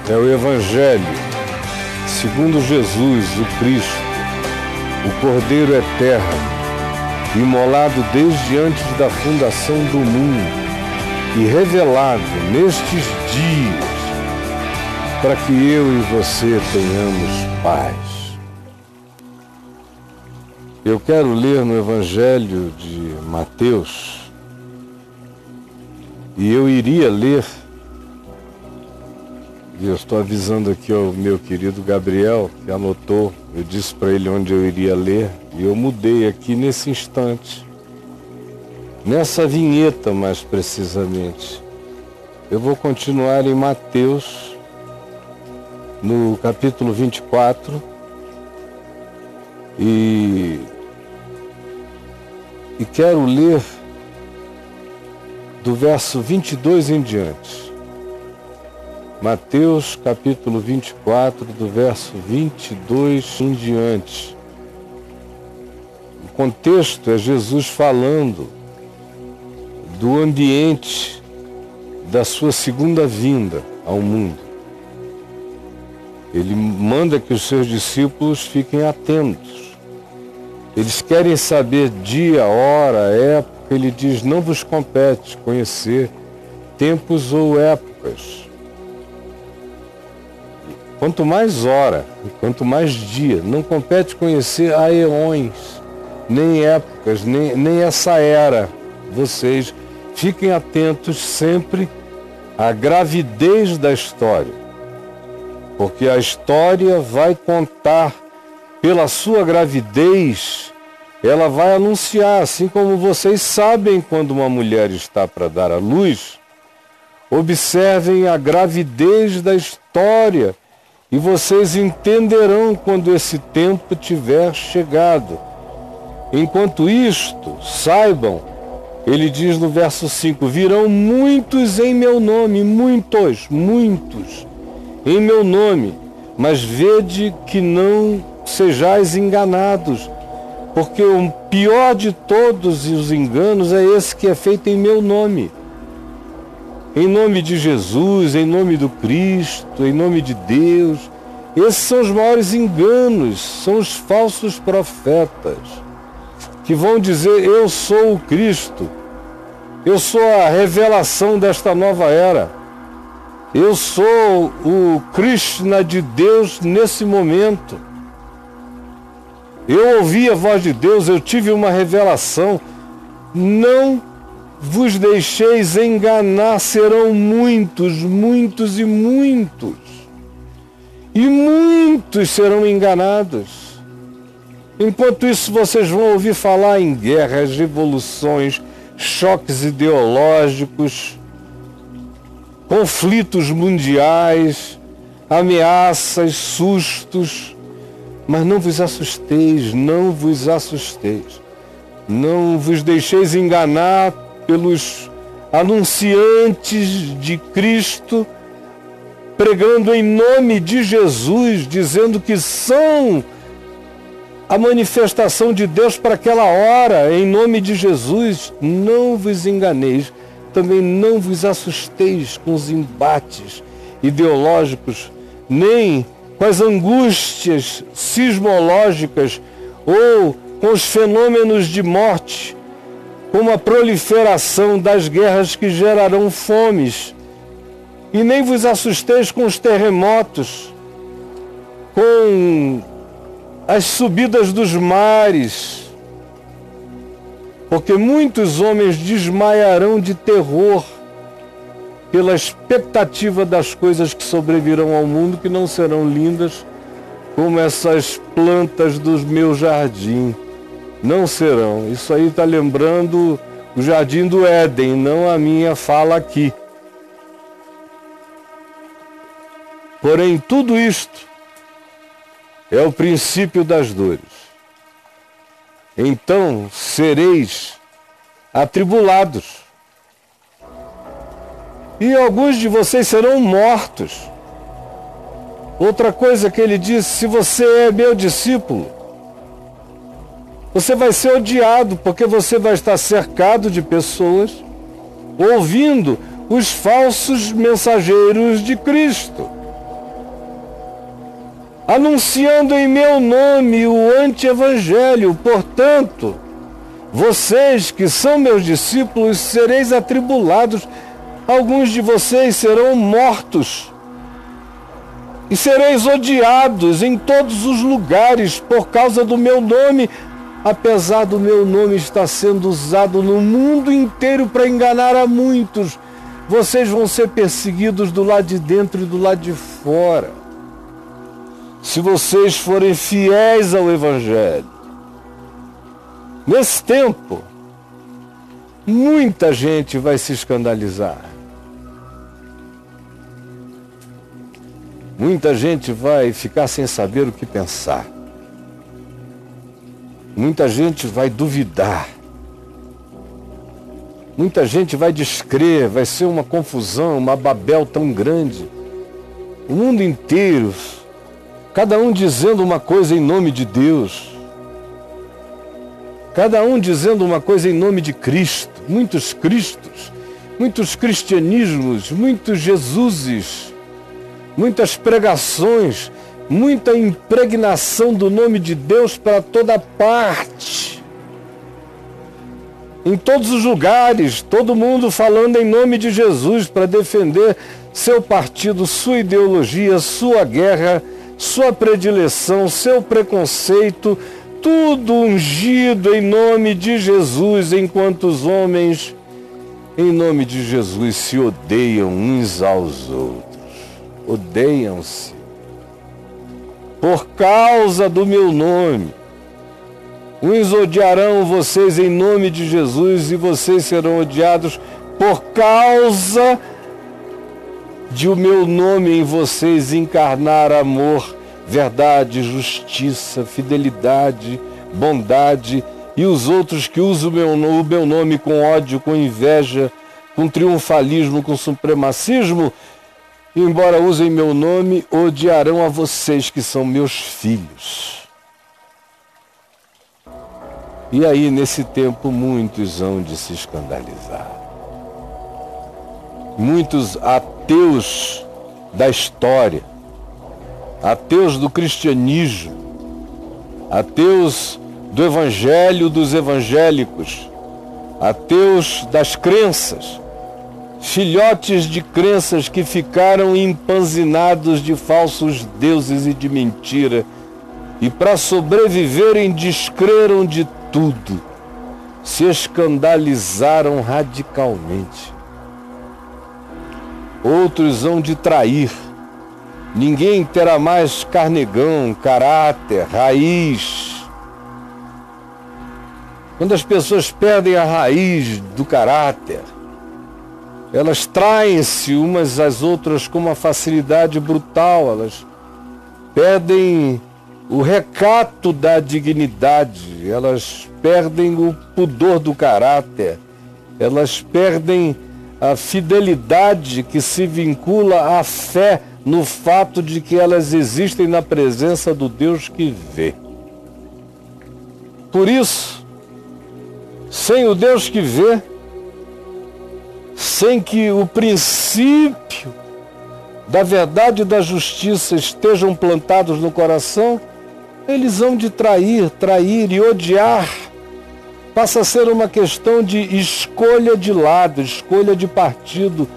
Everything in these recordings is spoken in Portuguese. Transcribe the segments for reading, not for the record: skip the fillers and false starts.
é o Evangelho segundo Jesus, o Cristo, o Cordeiro Eterno, imolado desde antes da fundação do mundo e revelado nestes dias para que eu e você tenhamos paz. Eu quero ler no Evangelho de Mateus, e eu iria ler, e eu estou avisando aqui ao meu querido Gabriel, que anotou, eu disse para ele onde eu iria ler, e eu mudei aqui nesse instante, nessa vinheta mais precisamente. Eu vou continuar em Mateus, no capítulo 24, e quero ler do verso 22 em diante. Mateus capítulo 24, do verso 22 em diante. O contexto é Jesus falando do ambiente da sua segunda vinda ao mundo. Ele manda que os seus discípulos fiquem atentos. Eles querem saber dia, hora, época. Ele diz, não vos compete conhecer tempos ou épocas. Quanto mais hora, quanto mais dia, não compete conhecer aeões, nem épocas, nem essa era. Vocês fiquem atentos sempre à gravidez da história, porque a história vai contar pela sua gravidez. Ela vai anunciar, assim como vocês sabem quando uma mulher está para dar à luz, observem a gravidez da história e vocês entenderão quando esse tempo tiver chegado. Enquanto isto, saibam, ele diz no verso 5, virão muitos em meu nome, muitos, em meu nome, mas vede que não sejais enganados, porque o pior de todos os enganos é esse que é feito em meu nome. Em nome de Jesus, em nome do Cristo, em nome de Deus. Esses são os maiores enganos, são os falsos profetas, que vão dizer, eu sou o Cristo, eu sou a revelação desta nova era, eu sou o Krishna de Deus nesse momento. Eu ouvi a voz de Deus, eu tive uma revelação. Não vos deixeis enganar, serão muitos. E muitos serão enganados. Enquanto isso, vocês vão ouvir falar em guerras, revoluções, choques ideológicos, conflitos mundiais, ameaças, sustos. Mas não vos assusteis, não vos deixeis enganar pelos anunciantes de Cristo, pregando em nome de Jesus, dizendo que são a manifestação de Deus para aquela hora, em nome de Jesus. Não vos enganeis, também não vos assusteis com os embates ideológicos, nem com as angústias sismológicas ou com os fenômenos de morte, como a proliferação das guerras que gerarão fomes. E nem vos assusteis com os terremotos, com as subidas dos mares, porque muitos homens desmaiarão de terror pela expectativa das coisas que sobrevirão ao mundo, que não serão lindas como essas plantas do meu jardim. Não serão. Isso aí está lembrando o jardim do Éden, não a minha fala aqui. Porém, tudo isto é o princípio das dores. Então sereis atribulados. E alguns de vocês serão mortos. Outra coisa que ele disse, se você é meu discípulo, você vai ser odiado, porque você vai estar cercado de pessoas ouvindo os falsos mensageiros de Cristo. anunciando em meu nome o anti-evangelho. Portanto, vocês que são meus discípulos sereis atribulados, alguns de vocês serão mortos e sereis odiados em todos os lugares por causa do meu nome, apesar do meu nome estar sendo usado no mundo inteiro para enganar a muitos. Vocês vão ser perseguidos do lado de dentro e do lado de fora, se vocês forem fiéis ao Evangelho. Nesse tempo, muita gente vai se escandalizar. Muita gente vai ficar sem saber o que pensar. Muita gente vai duvidar. Muita gente vai descrer, vai ser uma confusão, uma Babel tão grande. O mundo inteiro, cada um dizendo uma coisa em nome de Deus. Cada um dizendo uma coisa em nome de Cristo. Muitos Cristos, muitos cristianismos, muitos Jesuses, muitas pregações, muita impregnação do nome de Deus para toda parte. Em todos os lugares, todo mundo falando em nome de Jesus para defender seu partido, sua ideologia, sua guerra, sua predileção, seu preconceito, tudo ungido em nome de Jesus, enquanto os homens, em nome de Jesus, se odeiam uns aos outros. Odeiam-se por causa do meu nome. Uns odiarão vocês em nome de Jesus e vocês serão odiados por causa de o meu nome em vocês encarnar amor, verdade, justiça, fidelidade, bondade, e os outros que usam o meu nome com ódio, com inveja, com triunfalismo, com supremacismo, embora usem meu nome, odiarão a vocês que são meus filhos. E aí, nesse tempo, muitos hão de se escandalizar. Muitos ateus da história, ateus do cristianismo, ateus do evangelho dos evangélicos, ateus das crenças, filhotes de crenças que ficaram empanzinados de falsos deuses e de mentira, e para sobreviverem descreram de tudo, se escandalizaram radicalmente. Outros hão de trair. Ninguém terá mais carnegão, caráter, raiz. Quando as pessoas perdem a raiz do caráter, elas traem-se umas às outras com uma facilidade brutal, elas perdem o recato da dignidade, elas perdem o pudor do caráter, elas perdem a fidelidade que se vincula à fé no fato de que elas existem na presença do Deus que vê. Por isso, sem o Deus que vê, sem que o princípio da verdade e da justiça estejam plantados no coração, eles hão de trair e odiar. Passa a ser uma questão de escolha de lado, escolha de partido.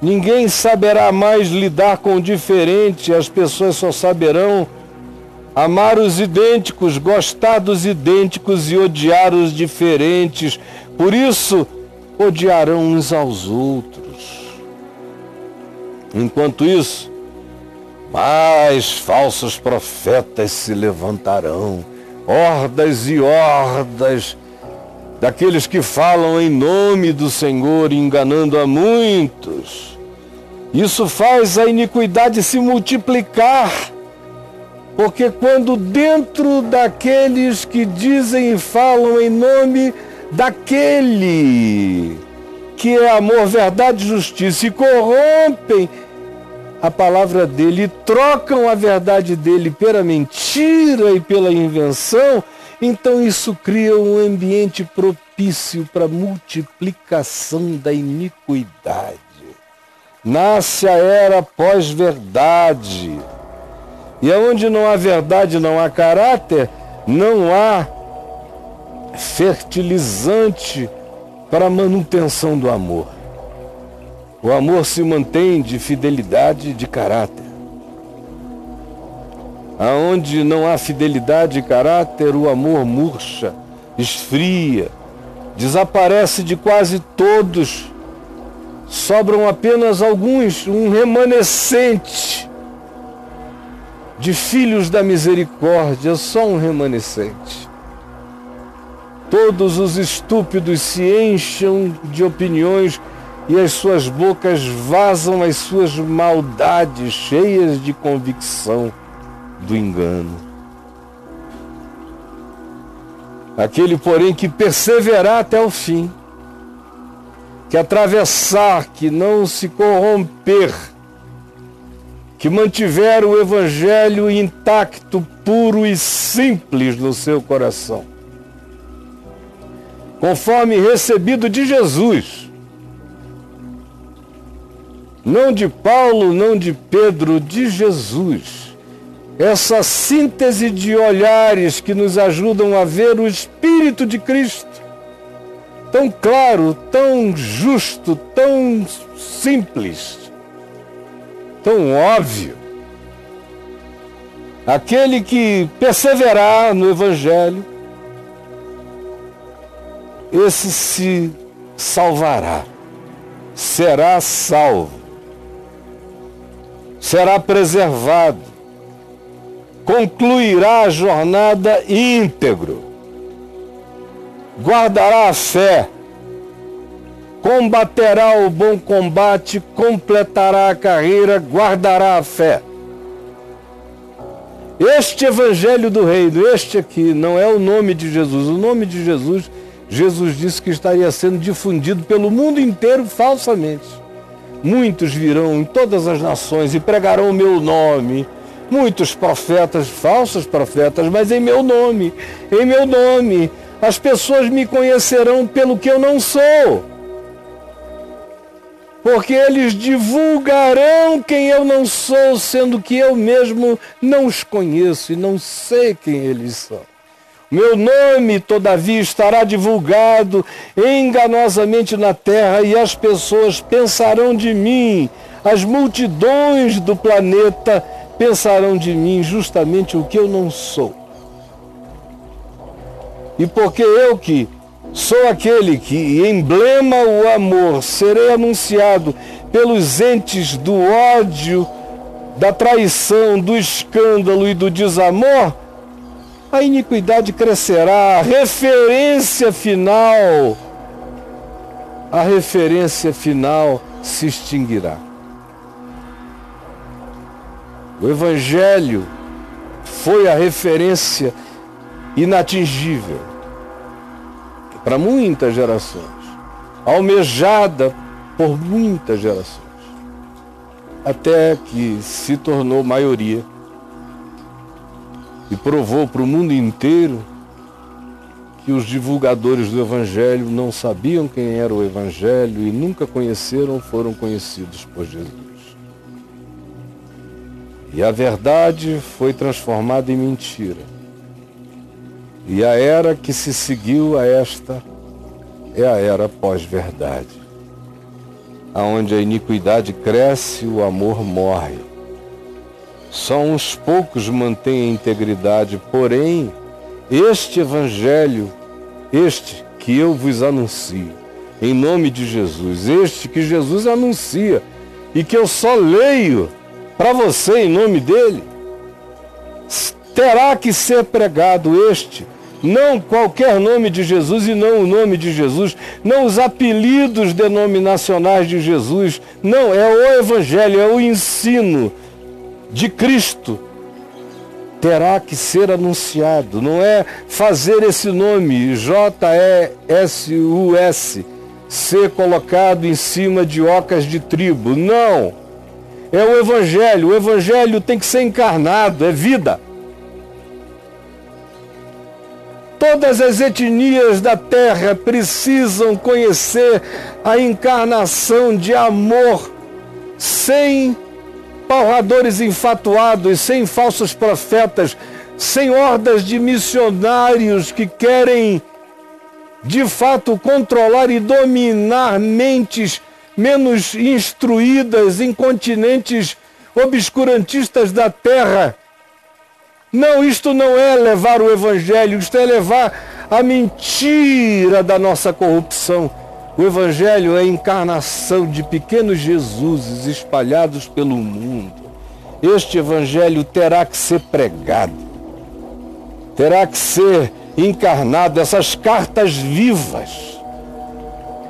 Ninguém saberá mais lidar com o diferente, as pessoas só saberão amar os idênticos, gostar dos idênticos e odiar os diferentes. Por isso, odiarão uns aos outros. Enquanto isso, mais falsos profetas se levantarão, hordas e hordas daqueles que falam em nome do Senhor, enganando a muitos. Isso faz a iniquidade se multiplicar, porque quando dentro daqueles que dizem e falam em nome daquele que é amor, verdade e justiça, e corrompem a palavra dele, e trocam a verdade dele pela mentira e pela invenção, então isso cria um ambiente propício para a multiplicação da iniquidade. Nasce a era pós-verdade, E aonde não há verdade, não há caráter, não há fertilizante para a manutenção do amor. O amor se mantém de fidelidade e de caráter. Aonde não há fidelidade e caráter, o amor murcha, esfria, desaparece de quase todos. Sobram apenas alguns, um remanescente de filhos da misericórdia, só um remanescente. Todos os estúpidos se enchem de opiniões e as suas bocas vazam as suas maldades, cheias de convicção do engano. Aquele, porém, que perseverar até o fim, que atravessar, que não se corromper, que mantiver o Evangelho intacto, puro e simples no seu coração, conforme recebido de Jesus, não de Paulo, não de Pedro, de Jesus. Essa síntese de olhares que nos ajudam a ver o Espírito de Cristo, tão claro, tão justo, tão simples, tão óbvio. Aquele que perseverar no Evangelho, esse se salvará, será salvo, será preservado, concluirá a jornada íntegro, guardará a fé, combaterá o bom combate, completará a carreira, guardará a fé. Este Evangelho do Reino, este aqui, não é o nome de Jesus. O nome de Jesus, Jesus disse que estaria sendo difundido pelo mundo inteiro falsamente. Muitos virão em todas as nações e pregarão o meu nome. Muitos profetas, falsos profetas, mas em meu nome. Em meu nome. As pessoas me conhecerão pelo que eu não sou. Porque eles divulgarão quem eu não sou, sendo que eu mesmo não os conheço e não sei quem eles são. Meu nome, todavia, estará divulgado enganosamente na terra e as pessoas pensarão de mim, as multidões do planeta pensarão de mim justamente o que eu não sou. E porque eu que sou aquele que emblema o amor, serei anunciado pelos entes do ódio, da traição, do escândalo e do desamor, a iniquidade crescerá, a referência final se extinguirá. O Evangelho foi a referência inatingível para muitas gerações, almejada por muitas gerações, até que se tornou maioria e provou para o mundo inteiro que os divulgadores do Evangelho não sabiam quem era o Evangelho e nunca conheceram, foram conhecidos por Jesus. E a verdade foi transformada em mentira. E a era que se seguiu a esta é a era pós-verdade, aonde a iniquidade cresce e o amor morre. Só uns poucos mantêm a integridade, porém, este Evangelho, este que eu vos anuncio, em nome de Jesus, este que Jesus anuncia e que eu só leio para você em nome dele, terá que ser pregado este, não qualquer nome de Jesus e não o nome de Jesus, não os apelidos denominacionais de Jesus, não, é o Evangelho, é o ensino de Cristo. Terá que ser anunciado, não é fazer esse nome, J-E-S-U-S, ser colocado em cima de ocas de tribo, não. É o Evangelho tem que ser encarnado, é vida. Todas as etnias da terra precisam conhecer a encarnação de amor sem apalpadores infatuados, sem falsos profetas, sem hordas de missionários que querem, de fato, controlar e dominar mentes menos instruídas em continentes obscurantistas da terra. Não, isto não é levar o Evangelho, isto é levar a mentira da nossa corrupção. O Evangelho é a encarnação de pequenos Jesuses espalhados pelo mundo. Este Evangelho terá que ser pregado, terá que ser encarnado. Essas cartas vivas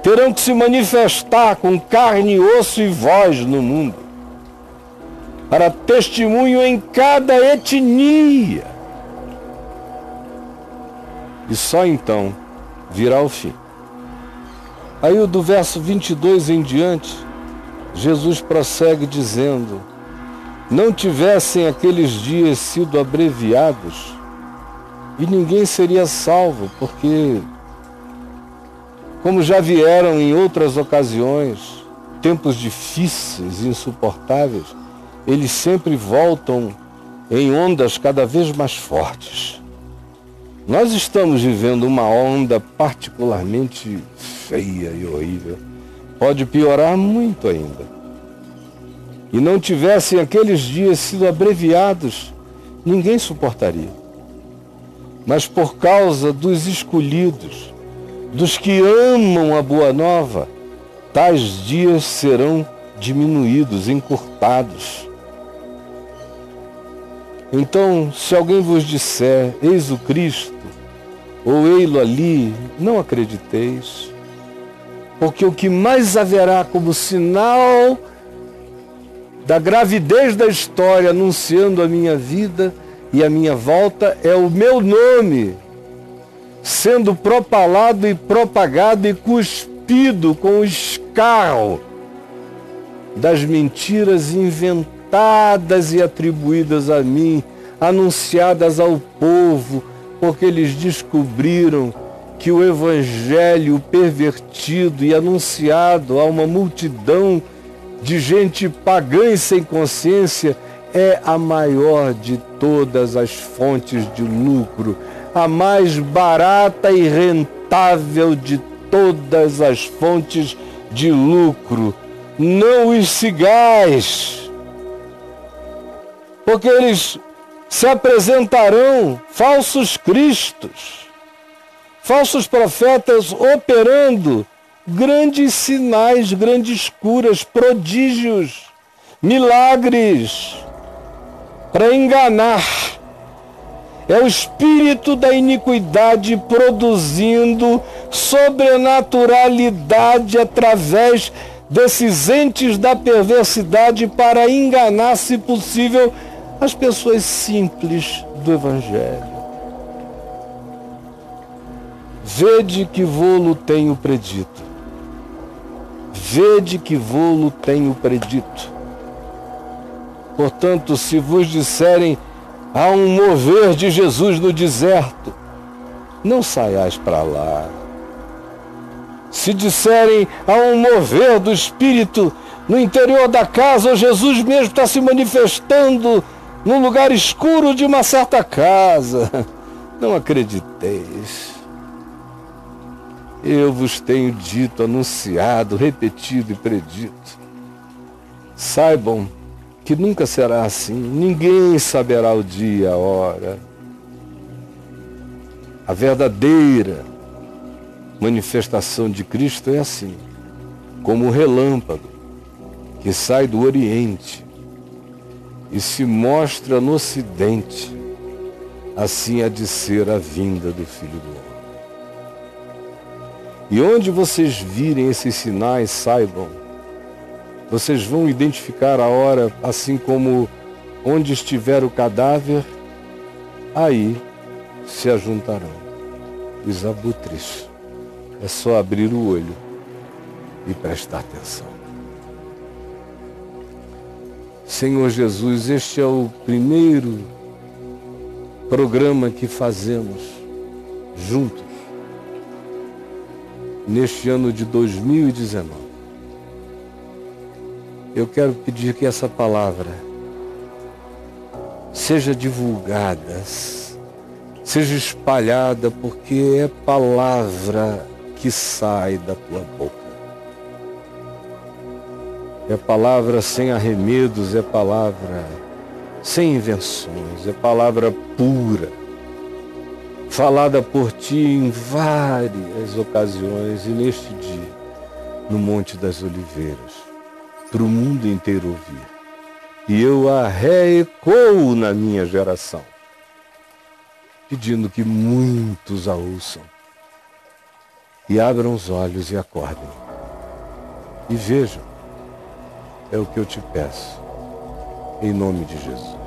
terão que se manifestar com carne, osso e voz no mundo, para testemunho em cada etnia. E só então virá o fim. Aí do verso 22 em diante, Jesus prossegue dizendo: não tivessem aqueles dias sido abreviados, e ninguém seria salvo, porque, como já vieram em outras ocasiões, tempos difíceis, insuportáveis, eles sempre voltam em ondas cada vez mais fortes. Nós estamos vivendo uma onda particularmente feia e horrível. Pode piorar muito ainda. E não tivessem aqueles dias sido abreviados, ninguém suportaria. Mas por causa dos escolhidos, dos que amam a boa nova, tais dias serão diminuídos, encurtados. Então, se alguém vos disser, eis o Cristo, ou ei-lo ali, não acrediteis, porque o que mais haverá como sinal da gravidez da história anunciando a minha vida e a minha volta é o meu nome sendo propalado e propagado e cuspido com o escarro das mentiras inventadas e atribuídas a mim, anunciadas ao povo, porque eles descobriram que o Evangelho pervertido e anunciado a uma multidão de gente pagã e sem consciência é a maior de todas as fontes de lucro, a mais barata e rentável de todas as fontes de lucro. Não os sigais, porque eles se apresentarão falsos cristos, falsos profetas operando grandes sinais, grandes curas, prodígios, milagres, para enganar. É o espírito da iniquidade produzindo sobrenaturalidade através desses entes da perversidade para enganar, se possível, as pessoas simples do Evangelho. Vede que vô-lo tenho predito. Vede que vô-lo tenho predito. Portanto, se vos disserem, há um mover de Jesus no deserto, não saiais para lá. Se disserem, há um mover do Espírito no interior da casa, ou Jesus mesmo está se manifestando num lugar escuro de uma certa casa, não acrediteis. Eu vos tenho dito, anunciado, repetido e predito. Saibam que nunca será assim. Ninguém saberá o dia, a hora. A verdadeira manifestação de Cristo é assim, como um relâmpago que sai do Oriente e se mostra no Ocidente. Assim há de ser a vinda do Filho do Homem. E onde vocês virem esses sinais, saibam, vocês vão identificar a hora, assim como onde estiver o cadáver, aí se ajuntarão os abutres. É só abrir o olho e prestar atenção. Senhor Jesus, este é o primeiro programa que fazemos juntos neste ano de 2019. Eu quero pedir que essa palavra seja divulgada, seja espalhada, porque é palavra que sai da tua boca. É palavra sem arremedos, é palavra sem invenções, é palavra pura, falada por ti em várias ocasiões e neste dia, no Monte das Oliveiras, para o mundo inteiro ouvir. E eu a reecoo na minha geração, pedindo que muitos a ouçam e abram os olhos e acordem. E vejam, é o que eu te peço, em nome de Jesus.